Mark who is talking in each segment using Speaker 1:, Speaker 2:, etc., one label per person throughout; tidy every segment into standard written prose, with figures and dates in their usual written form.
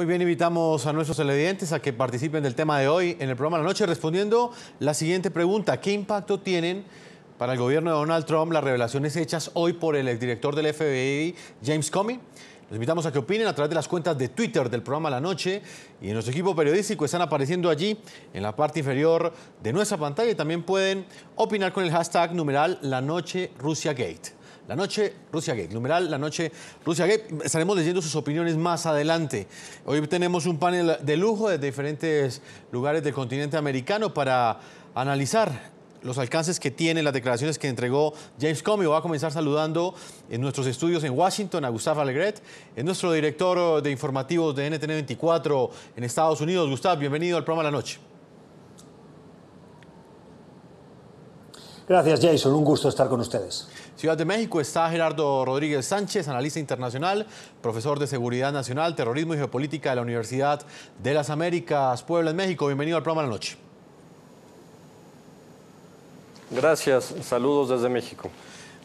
Speaker 1: Muy bien, invitamos a nuestros televidentes a que participen del tema de hoy en el programa La Noche respondiendo la siguiente pregunta. ¿Qué impacto tienen para el gobierno de Donald Trump las revelaciones hechas hoy por el exdirector del FBI, James Comey? Los invitamos a que opinen a través de las cuentas de Twitter del programa La Noche y en nuestro equipo periodístico están apareciendo allí en la parte inferior de nuestra pantalla y también pueden opinar con el hashtag numeral La Noche RusiaGate. La Noche RusiaGate, numeral La Noche RusiaGate. Estaremos leyendo sus opiniones más adelante. Hoy tenemos un panel de lujo de diferentes lugares del continente americano para analizar los alcances que tienen las declaraciones que entregó James Comey. Voy a comenzar saludando en nuestros estudios en Washington a Gustave Alegret, es nuestro director de informativos de NTN 24 en Estados Unidos. Gustave, bienvenido al programa La Noche.
Speaker 2: Gracias, Jason. Un gusto estar con ustedes.
Speaker 1: Ciudad de México está Gerardo Rodríguez Sánchez, analista internacional, profesor de Seguridad Nacional, Terrorismo y Geopolítica de la Universidad de las Américas, Puebla, en México. Bienvenido al programa La Noche.
Speaker 3: Gracias, saludos desde México.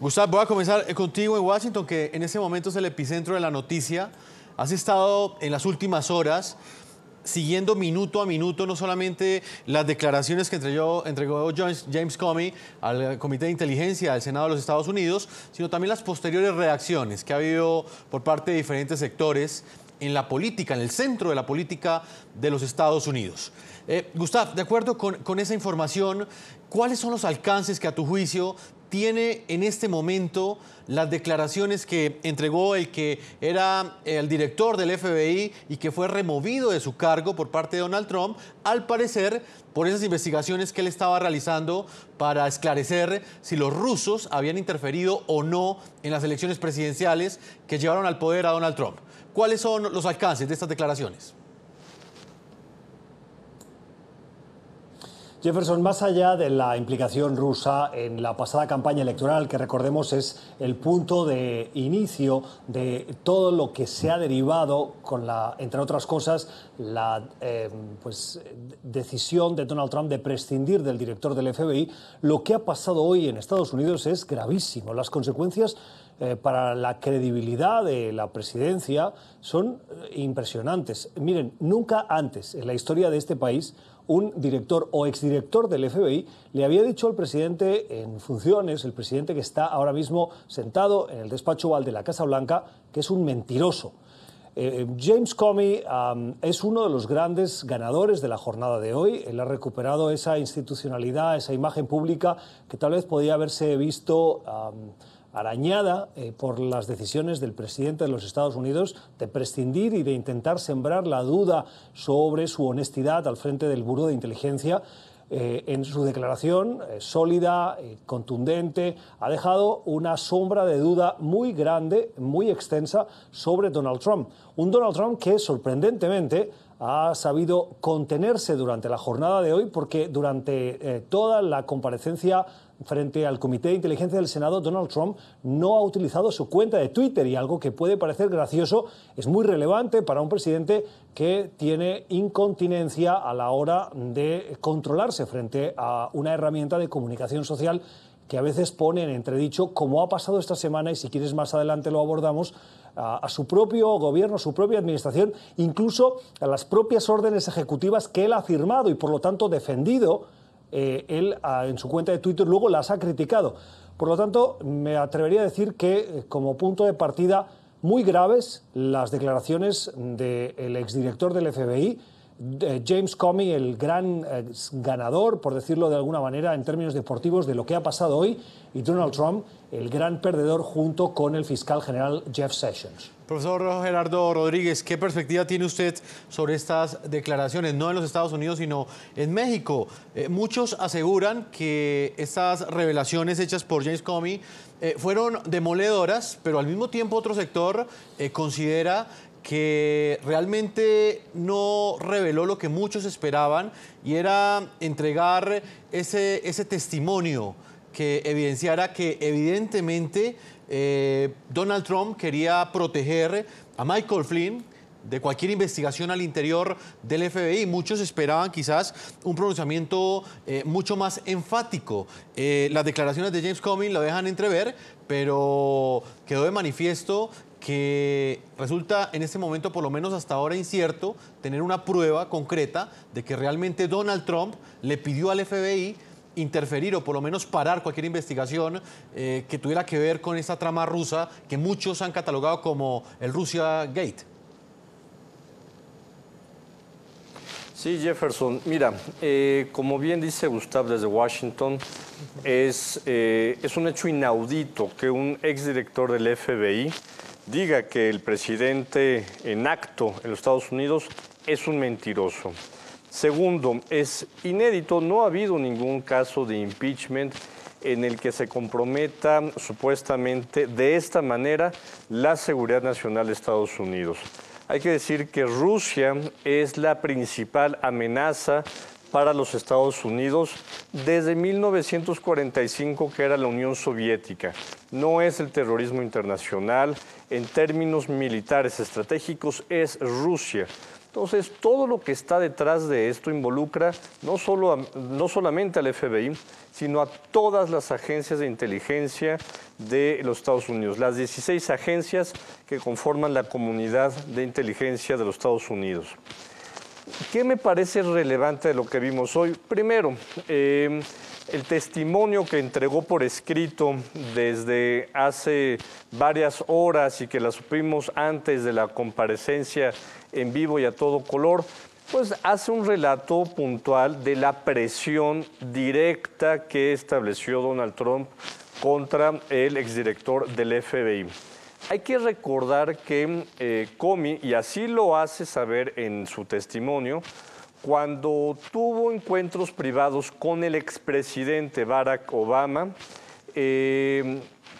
Speaker 1: Gustavo, voy a comenzar contigo en Washington, que en este momento es el epicentro de la noticia. Has estado en las últimas horas siguiendo minuto a minuto no solamente las declaraciones que entregó James Comey al Comité de Inteligencia del Senado de los Estados Unidos, sino también las posteriores reacciones que ha habido por parte de diferentes sectores en la política, en el centro de la política de los Estados Unidos. Gustavo, de acuerdo con esa información, ¿cuáles son los alcances que a tu juicio tiene en este momento las declaraciones que entregó el que era el director del FBI y que fue removido de su cargo por parte de Donald Trump, al parecer por esas investigaciones que él estaba realizando para esclarecer si los rusos habían interferido o no en las elecciones presidenciales que llevaron al poder a Donald Trump? ¿Cuáles son los alcances de estas declaraciones?
Speaker 2: Jefferson, más allá de la implicación rusa en la pasada campaña electoral, que recordemos es el punto de inicio de todo lo que se ha derivado con la, entre otras cosas, la decisión de Donald Trump de prescindir del director del FBI, lo que ha pasado hoy en Estados Unidos es gravísimo. Las consecuencias para la credibilidad de la presidencia son impresionantes. Miren, nunca antes en la historia de este país un director o exdirector del FBI le había dicho al presidente en funciones, el presidente que está ahora mismo sentado en el despacho Oval de la Casa Blanca, que es un mentiroso. James Comey es uno de los grandes ganadores de la jornada de hoy. Él ha recuperado esa institucionalidad, esa imagen pública que tal vez podía haberse visto arañada por las decisiones del presidente de los Estados Unidos de prescindir y de intentar sembrar la duda sobre su honestidad al frente del Buró de Inteligencia. En su declaración sólida, contundente, ha dejado una sombra de duda muy grande, muy extensa sobre Donald Trump. Un Donald Trump que sorprendentemente ha sabido contenerse durante la jornada de hoy, porque durante toda la comparecencia frente al Comité de Inteligencia del Senado, Donald Trump no ha utilizado su cuenta de Twitter, y algo que puede parecer gracioso es muy relevante para un presidente que tiene incontinencia a la hora de controlarse frente a una herramienta de comunicación social que a veces pone en entredicho, como ha pasado esta semana, y si quieres más adelante lo abordamos, a su propio gobierno, a su propia administración, incluso a las propias órdenes ejecutivas que él ha firmado y por lo tanto defendido. Él en su cuenta de Twitter luego las ha criticado. Por lo tanto, me atrevería a decir que como punto de partida muy graves las declaraciones del exdirector del FBI, James Comey, el gran ganador, por decirlo de alguna manera, en términos deportivos de lo que ha pasado hoy, y Donald Trump, el gran perdedor, junto con el fiscal general Jeff Sessions.
Speaker 1: Profesor Gerardo Rodríguez, ¿qué perspectiva tiene usted sobre estas declaraciones, no en los Estados Unidos, sino en México? Muchos aseguran que estas revelaciones hechas por James Comey fueron demoledoras, pero al mismo tiempo otro sector considera que realmente no reveló lo que muchos esperaban, y era entregar ese testimonio que evidenciara que evidentemente Donald Trump quería proteger a Michael Flynn de cualquier investigación al interior del FBI. Muchos esperaban quizás un pronunciamiento mucho más enfático. Las declaraciones de James Comey lo dejan entrever, pero quedó de manifiesto que resulta en este momento, por lo menos hasta ahora, incierto tener una prueba concreta de que realmente Donald Trump le pidió al FBI interferir o por lo menos parar cualquier investigación que tuviera que ver con esta trama rusa que muchos han catalogado como el Russia Gate.
Speaker 3: Sí, Jefferson, mira, como bien dice Gustav desde Washington, es un hecho inaudito que un exdirector del FBI diga que el presidente en acto en los Estados Unidos es un mentiroso. Segundo, es inédito, no ha habido ningún caso de impeachment en el que se comprometa supuestamente de esta manera la seguridad nacional de Estados Unidos. Hay que decir que Rusia es la principal amenaza para los Estados Unidos desde 1945, que era la Unión Soviética. No es el terrorismo internacional, en términos militares estratégicos es Rusia. Entonces, todo lo que está detrás de esto involucra no solamente al FBI, sino a todas las agencias de inteligencia de los Estados Unidos, las 16 agencias que conforman la comunidad de inteligencia de los Estados Unidos. ¿Qué me parece relevante de lo que vimos hoy? Primero, el testimonio que entregó por escrito desde hace varias horas y que la supimos antes de la comparecencia en vivo y a todo color, pues hace un relato puntual de la presión directa que estableció Donald Trump contra el exdirector del FBI. Hay que recordar que Comey, y así lo hace saber en su testimonio, cuando tuvo encuentros privados con el expresidente Barack Obama,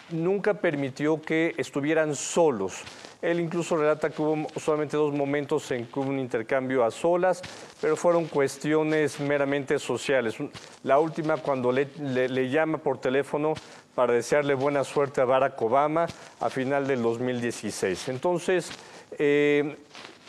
Speaker 3: nunca permitió que estuvieran solos. Él incluso relata que hubo solamente 2 momentos en que hubo un intercambio a solas, pero fueron cuestiones meramente sociales. La última, cuando le llama por teléfono para desearle buena suerte a Barack Obama a final del 2016. Entonces,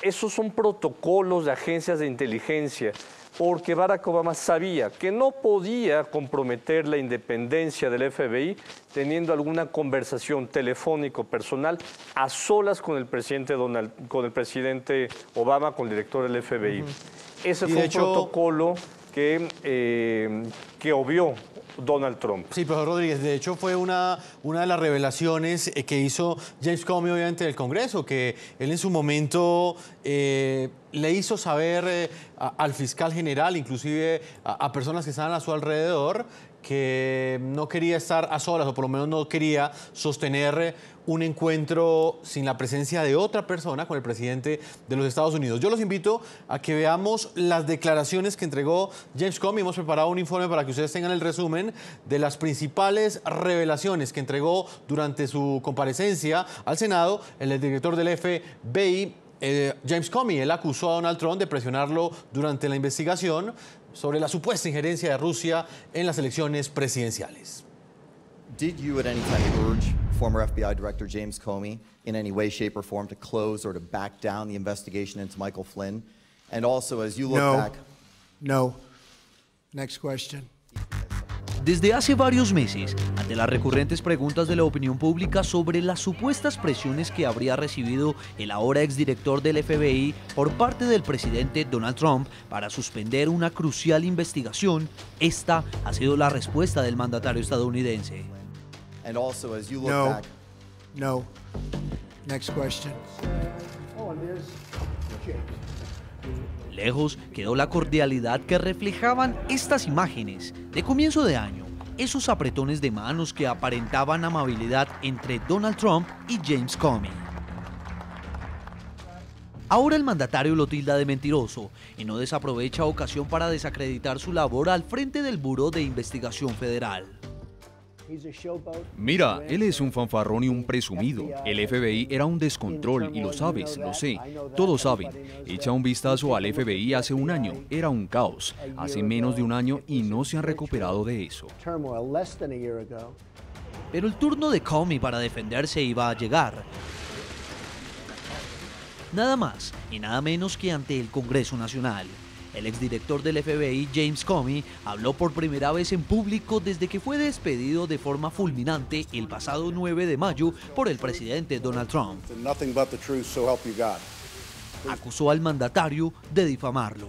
Speaker 3: esos son protocolos de agencias de inteligencia, porque Barack Obama sabía que no podía comprometer la independencia del FBI teniendo alguna conversación telefónico personal a solas con el presidente Obama, con el director del FBI. Ese fue un protocolo que obvió Donald Trump.
Speaker 1: Sí, profesor Rodríguez, de hecho fue una de las revelaciones que hizo James Comey obviamente del Congreso, que él en su momento le hizo saber al fiscal general, inclusive a personas que estaban a su alrededor, que no quería estar a solas, o por lo menos no quería sostener un encuentro sin la presencia de otra persona con el presidente de los Estados Unidos. Yo los invito a que veamos las declaraciones que entregó James Comey. Hemos preparado un informe para que ustedes tengan el resumen de las principales revelaciones que entregó durante su comparecencia al Senado el director del FBI, James Comey. Él acusó a Donald Trump de presionarlo durante la investigación sobre la supuesta injerencia de Rusia en las elecciones presidenciales.
Speaker 4: Did you at any time urge former FBI Director James Comey in any way, shape, or form to close or to back down the investigation into Michael Flynn? And also, as you look back...
Speaker 5: No. Next question.
Speaker 6: Desde hace varios meses, ante las recurrentes preguntas de la opinión pública sobre las supuestas presiones que habría recibido el ahora exdirector del FBI por parte del presidente Donald Trump para suspender una crucial investigación, esta ha sido la respuesta del mandatario estadounidense.
Speaker 4: And also, as you look back...
Speaker 5: No. Next question.
Speaker 6: Lejos quedó la cordialidad que reflejaban estas imágenes de comienzo de año, esos apretones de manos que aparentaban amabilidad entre Donald Trump y James Comey. Ahora el mandatario lo tilda de mentiroso y no desaprovecha ocasión para desacreditar su labor al frente del Buró de Investigación Federal.
Speaker 7: Mira, él es un fanfarrón y un presumido. El FBI era un descontrol y lo sabes, lo sé. Todos saben. Echa un vistazo al FBI hace un año. Era un caos. Hace menos de un año y no se han recuperado de eso.
Speaker 6: Pero el turno de Comey para defenderse iba a llegar. Nada más y nada menos que ante el Congreso Nacional. El exdirector del FBI, James Comey, habló por primera vez en público desde que fue despedido de forma fulminante el pasado 9 de mayo por el presidente Donald Trump. Acusó al mandatario de difamarlo.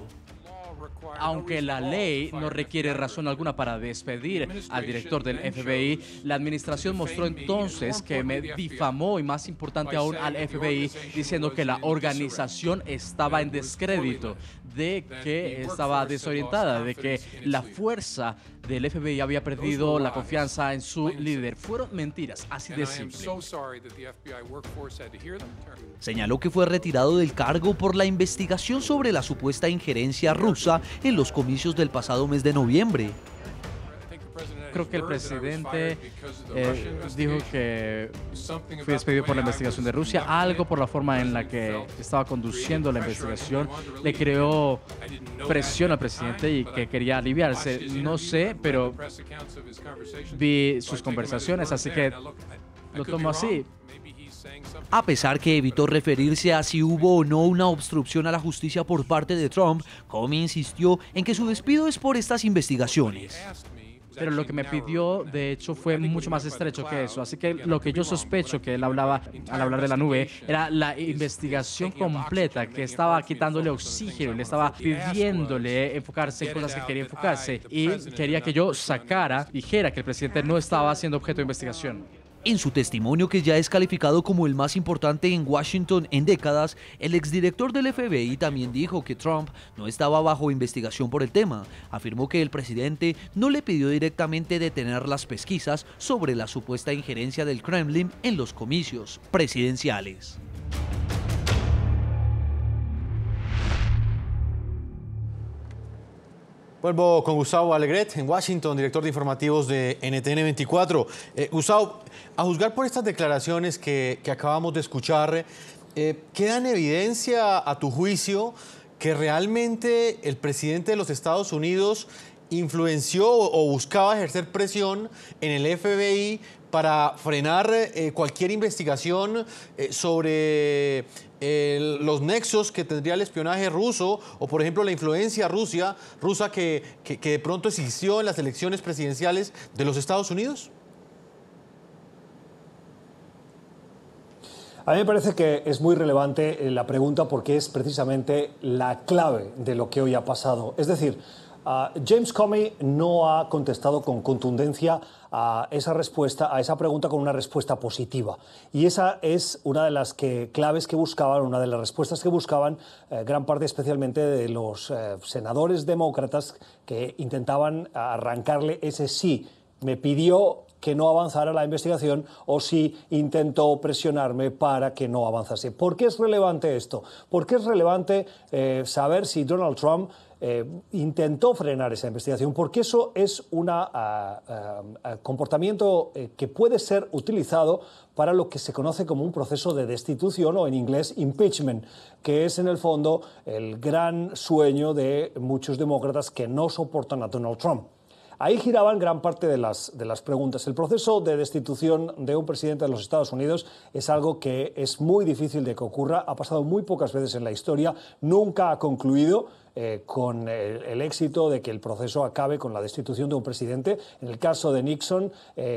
Speaker 8: Aunque la ley no requiere razón alguna para despedir al director del FBI, la administración mostró entonces que me difamó y, más importante aún, al FBI, diciendo que la organización estaba en descrédito, de que estaba desorientada, de que la fuerza del FBI había perdido la confianza en su líder. Fueron mentiras, así de simple.
Speaker 6: Señaló que fue retirado del cargo por la investigación sobre la supuesta injerencia rusa en los comicios del pasado mes de noviembre.
Speaker 8: Creo que el presidente dijo que fue despedido por la investigación de Rusia, algo por la forma en la que estaba conduciendo la investigación. Le creó presión al presidente y que quería aliviarse. No sé, pero vi sus conversaciones, así que lo tomo así.
Speaker 6: A pesar que evitó referirse a si hubo o no una obstrucción a la justicia por parte de Trump, Comey insistió en que su despido es por estas investigaciones.
Speaker 8: Pero lo que me pidió, de hecho, fue mucho más estrecho que eso. Así que lo que yo sospecho que él hablaba al hablar de la nube era la investigación completa, que estaba quitándole oxígeno, le estaba pidiéndole enfocarse en cosas que quería enfocarse, y quería que yo dijera que el presidente no estaba siendo objeto de investigación.
Speaker 6: En su testimonio, que ya es calificado como el más importante en Washington en décadas, el exdirector del FBI también dijo que Trump no estaba bajo investigación por el tema. Afirmó que el presidente no le pidió directamente detener las pesquisas sobre la supuesta injerencia del Kremlin en los comicios presidenciales.
Speaker 1: Vuelvo con Gustavo Alegret en Washington, director de informativos de NTN 24. Gustavo, a juzgar por estas declaraciones que acabamos de escuchar, ¿queda en evidencia, a tu juicio, que realmente el presidente de los Estados Unidos influenció o buscaba ejercer presión en el FBI para frenar cualquier investigación sobre los nexos que tendría el espionaje ruso o, por ejemplo, la influencia rusa que de pronto existió en las elecciones presidenciales de los Estados Unidos?
Speaker 2: A mí me parece que es muy relevante la pregunta porque es precisamente la clave de lo que hoy ha pasado. Es decir, James Comey no ha contestado con contundencia a esa respuesta, a esa pregunta, con una respuesta positiva. Y esa es una de las claves que buscaban, una de las respuestas que buscaban gran parte especialmente de los senadores demócratas que intentaban arrancarle ese sí. Me pidió que no avanzara la investigación o si intentó presionarme para que no avanzase. ¿Por qué es relevante esto? Porque es relevante saber si Donald Trump intentó frenar esa investigación, porque eso es un comportamiento que puede ser utilizado para lo que se conoce como un proceso de destitución, o en inglés impeachment, que es en el fondo el gran sueño de muchos demócratas que no soportan a Donald Trump. Ahí giraban gran parte de las preguntas. El proceso de destitución de un presidente de los Estados Unidos es algo que es muy difícil de que ocurra, ha pasado muy pocas veces en la historia, nunca ha concluido con el éxito de que el proceso acabe con la destitución de un presidente. En el caso de Nixon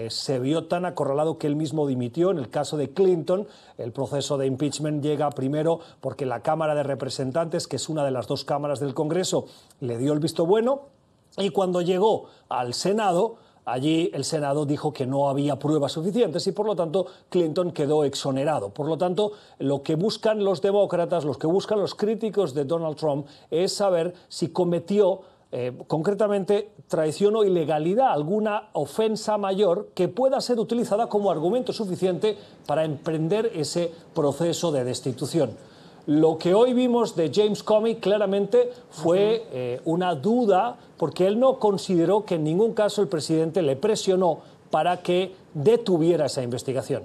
Speaker 2: se vio tan acorralado que él mismo dimitió. En el caso de Clinton, el proceso de impeachment llega primero porque la Cámara de Representantes, que es una de las dos cámaras del Congreso, le dio el visto bueno. Y cuando llegó al Senado, allí el Senado dijo que no había pruebas suficientes y, por lo tanto, Clinton quedó exonerado. Por lo tanto, lo que buscan los demócratas, lo que buscan los críticos de Donald Trump, es saber si cometió concretamente traición o ilegalidad, alguna ofensa mayor que pueda ser utilizada como argumento suficiente para emprender ese proceso de destitución. Lo que hoy vimos de James Comey claramente fue una duda, porque él no consideró que en ningún caso el presidente le presionó para que detuviera esa investigación.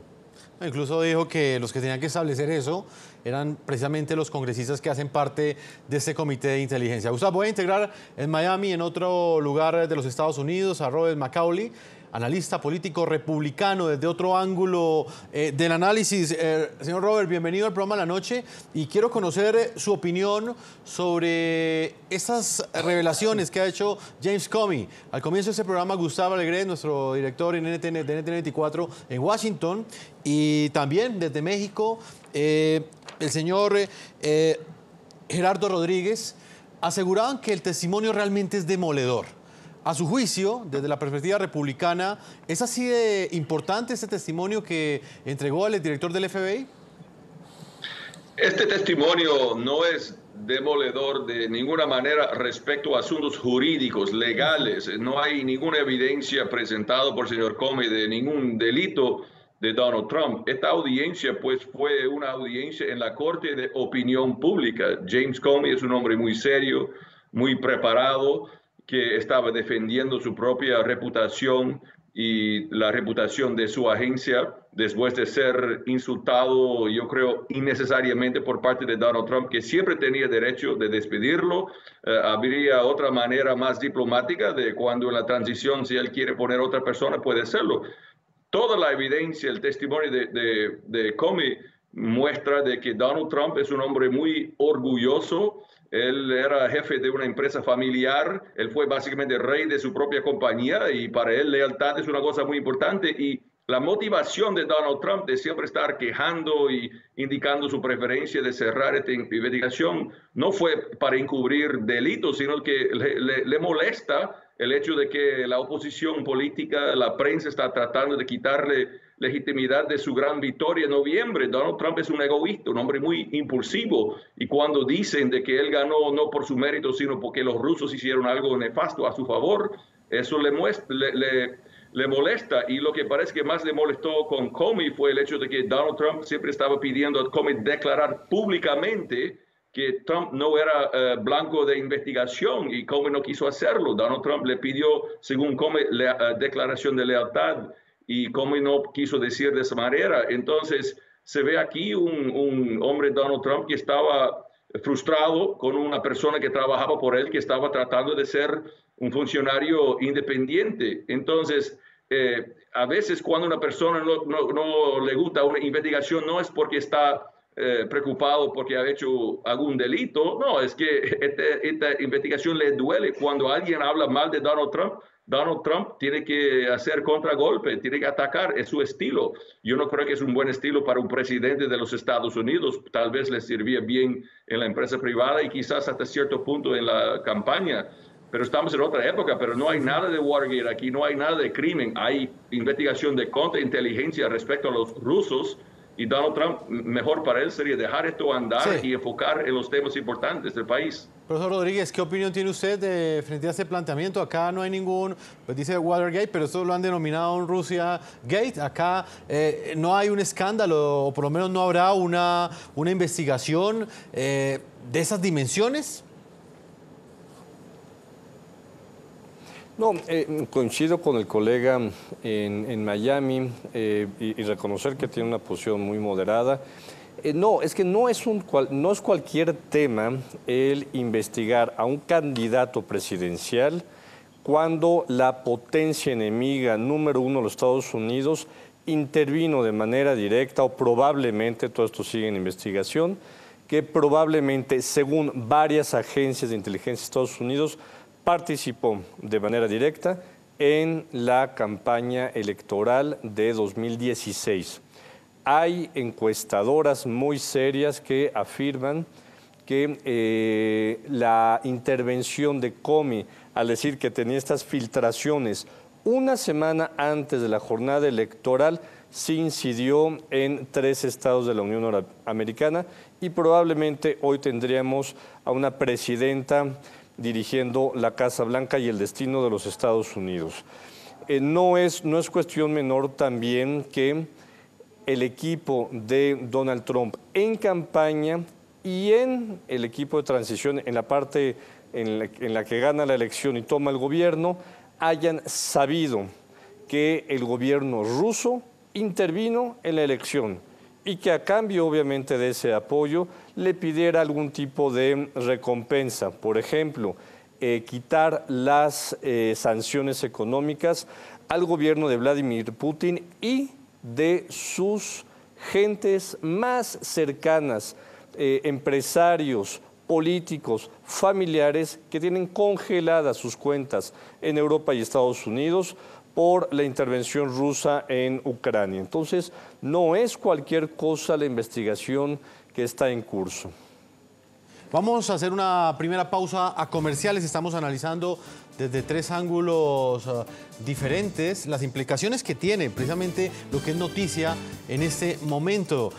Speaker 1: Incluso dijo que los que tenían que establecer eso eran precisamente los congresistas que hacen parte de este comité de inteligencia. Gustavo, voy a integrar en Miami, en otro lugar de los Estados Unidos, a Robert McCauley, analista político republicano desde otro ángulo del análisis. Señor Robert, bienvenido al programa La Noche y quiero conocer su opinión sobre estas revelaciones que ha hecho James Comey. Al comienzo de este programa, Gustavo Alegret, nuestro director de NTN 24 en Washington, y también desde México, el señor Gerardo Rodríguez, aseguraban que el testimonio realmente es demoledor. A su juicio, desde la perspectiva republicana, ¿es así de importante este testimonio que entregó el director del FBI?
Speaker 9: Este testimonio no es demoledor de ninguna manera respecto a asuntos jurídicos, legales. No hay ninguna evidencia presentada por el señor Comey de ningún delito de Donald Trump. Esta audiencia pues fue una audiencia en la Corte de Opinión Pública. James Comey es un hombre muy serio, muy preparado, que estaba defendiendo su propia reputación y la reputación de su agencia después de ser insultado, yo creo, innecesariamente por parte de Donald Trump, que siempre tenía derecho de despedirlo. Habría otra manera más diplomática de cuando en la transición, si él quiere poner otra persona, puede hacerlo. Toda la evidencia, el testimonio de Comey muestra de que Donald Trump es un hombre muy orgulloso. Él era jefe de una empresa familiar, él fue básicamente rey de su propia compañía y para él lealtad es una cosa muy importante. Y la motivación de Donald Trump de siempre estar quejando y indicando su preferencia de cerrar esta investigación no fue para encubrir delitos, sino que le molesta el hecho de que la oposición política, la prensa está tratando de quitarle legitimidad de su gran victoria en noviembre. Donald Trump es un egoísta, un hombre muy impulsivo, y cuando dicen de que él ganó no por su mérito, sino porque los rusos hicieron algo nefasto a su favor, eso le molesta. Y lo que parece que más le molestó con Comey fue el hecho de que Donald Trump siempre estaba pidiendo a Comey declarar públicamente que Trump no era blanco de investigación, y Comey no quiso hacerlo. Donald Trump le pidió, según Comey, declaración de lealtad, y Comey no quiso decir de esa manera. Entonces se ve aquí un hombre, Donald Trump, que estaba frustrado con una persona que trabajaba por él, que estaba tratando de ser un funcionario independiente. Entonces, a veces cuando una persona no le gusta una investigación, no es porque está preocupado porque ha hecho algún delito. No, es que esta investigación le duele. Cuando alguien habla mal de Donald Trump tiene que hacer contragolpe, tiene que atacar, es su estilo. Yo no creo que es un buen estilo para un presidente de los Estados Unidos. Tal vez le sirvía bien en la empresa privada y quizás hasta cierto punto en la campaña, pero estamos en otra época. Pero no hay nada de Watergate aquí, no hay nada de crimen, hay investigación de contrainteligencia respecto a los rusos. Y Donald Trump, mejor para él sería dejar esto andar y enfocar en los temas importantes del país.
Speaker 1: Profesor Rodríguez, ¿qué opinión tiene usted frente a este planteamiento? Acá no hay ningún, pues dice Watergate, pero esto lo han denominado en Rusia Gate. Acá no hay un escándalo, o por lo menos no habrá una investigación de esas dimensiones.
Speaker 3: No, coincido con el colega en Miami y reconocer que tiene una posición muy moderada. No, es que no es cualquier tema el investigar a un candidato presidencial cuando la potencia enemiga número uno de los Estados Unidos intervino de manera directa, o probablemente, todo esto sigue en investigación, que probablemente, según varias agencias de inteligencia de Estados Unidos, participó de manera directa en la campaña electoral de 2016. Hay encuestadoras muy serias que afirman que la intervención de Comey, al decir que tenía estas filtraciones una semana antes de la jornada electoral, sí incidió en 3 estados de la Unión Americana, y probablemente hoy tendríamos a una presidenta dirigiendo la Casa Blanca y el destino de los Estados Unidos. No es cuestión menor también que el equipo de Donald Trump en campaña y en el equipo de transición, en la parte en la que gana la elección y toma el gobierno, hayan sabido que el gobierno ruso intervino en la elección y que a cambio, obviamente, de ese apoyo le pidiera algún tipo de recompensa. Por ejemplo, quitar las sanciones económicas al gobierno de Vladimir Putin y de sus gentes más cercanas, empresarios, políticos, familiares que tienen congeladas sus cuentas en Europa y Estados Unidos por la intervención rusa en Ucrania. Entonces, no es cualquier cosa la investigación que está en curso.
Speaker 1: Vamos a hacer una primera pausa a comerciales. Estamos analizando desde 3 ángulos diferentes las implicaciones que tiene precisamente lo que es noticia en este momento.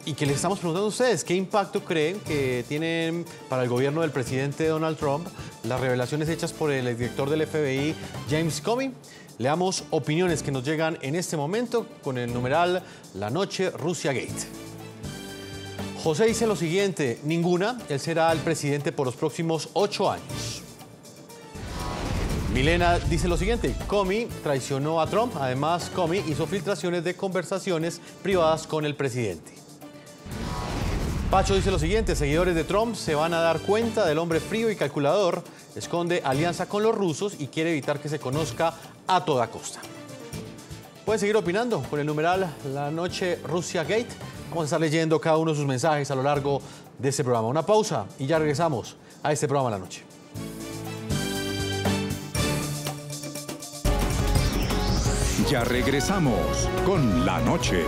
Speaker 1: Y que les estamos preguntando a ustedes, ¿qué impacto creen que tienen para el gobierno del presidente Donald Trump las revelaciones hechas por el exdirector del FBI, James Comey? Leamos opiniones que nos llegan en este momento con el numeral La Noche Russia Gate. José dice lo siguiente: ninguna, él será el presidente por los próximos 8 años. Milena dice lo siguiente: Comey traicionó a Trump, además Comey hizo filtraciones de conversaciones privadas con el presidente. Pacho dice lo siguiente: seguidores de Trump se van a dar cuenta del hombre frío y calculador, esconde alianza con los rusos y quiere evitar que se conozca a toda costa. Pueden seguir opinando con el numeral La Noche Russia Gate. Vamos a estar leyendo cada uno de sus mensajes a lo largo de este programa. Una pausa y ya regresamos a este programa La Noche.
Speaker 10: Ya regresamos con La Noche.